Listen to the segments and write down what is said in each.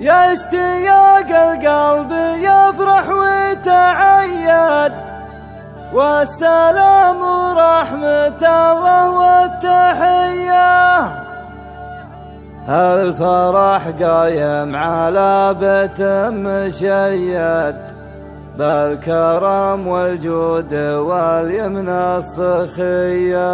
يا اشتياق القلب يفرح ويتعيد، والسلام ورحمة الله والتحية. الفرح قايم على بيت مشيد، بالكرم والجود واليمن السخية.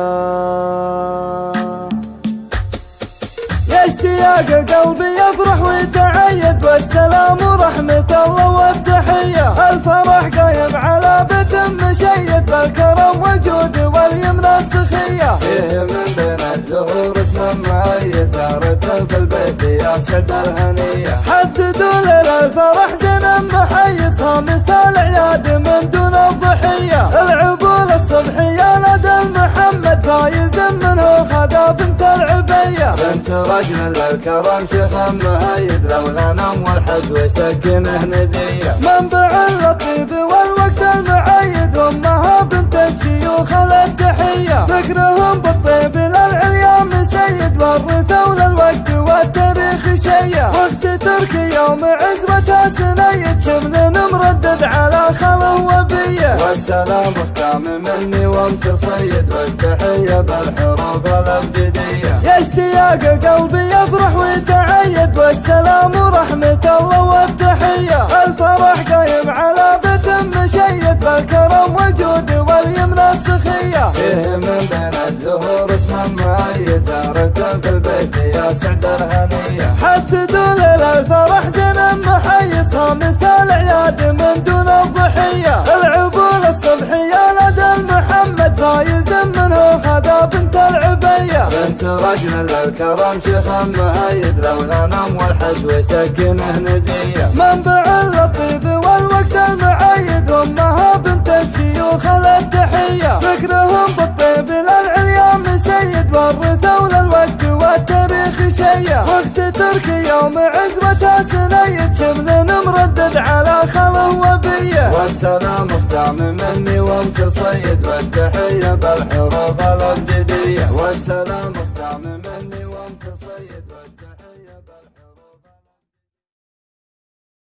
يا اشتياق قلبي يفرح ويتعيد، والسلام ورحمة الله والتحية. الفرح قايم على بيت مشيد، بالكرم والجود واليمن السخية. فيه من بين الزهور اسم مؤيد، زارت في البيت يا سد الهنية. حددوا ليلة الفرح زين محيد، خامس العياد من دون الضحية. العبور الصبحية ندى المحمد، فايز منه خذا بنت العبية. بنت رجل للكرم شيخ مهيد، لو الغنم والحج ويسكنه ندية. منبع اللطيب والوقت المعيد، وامها بنت الشيوخ التحية. ذكرهم بالطيب للعليا مسيد، والرثا وللوقت والتاريخ شية. واخت تركي يوم عزوتها سنيد، شمل مردد على خله وبيه. والسلام ختام مني وانت صيد، والتحية بالحروف الابجدية. يا اشتياق قلبي يفرح ويتعيد، والسلام ورحمة الله والتحية. الفرح قايم على بيت مشيد، بالكرم والجود واليمن السخية. فيه من بين الزهور اسم مؤيد، زارت في البيت يا سعد الهنية. حددوا ليلة الفرح زين محيد، خامس العياد من دون الضحية. العبور الصبحية ندى المحمد، فايز منه خذا بنت العبية. بنت رجل للكرم شيخ مهيد، لو الغنم والحج ويسكنه ندية. منبع اللطيب والوقت المعيد، وامها بنت الشيوخ التحية. ذكرهم بالطيب للعليا مسيد، والرثا وللوقت والتاريخ شية. واخت تركي يوم عزوتها سنيد، شمل مردد على خله وبيه. والسلام ختام مني وانت صيد، والتحية بالحروف الابجدية. والسلام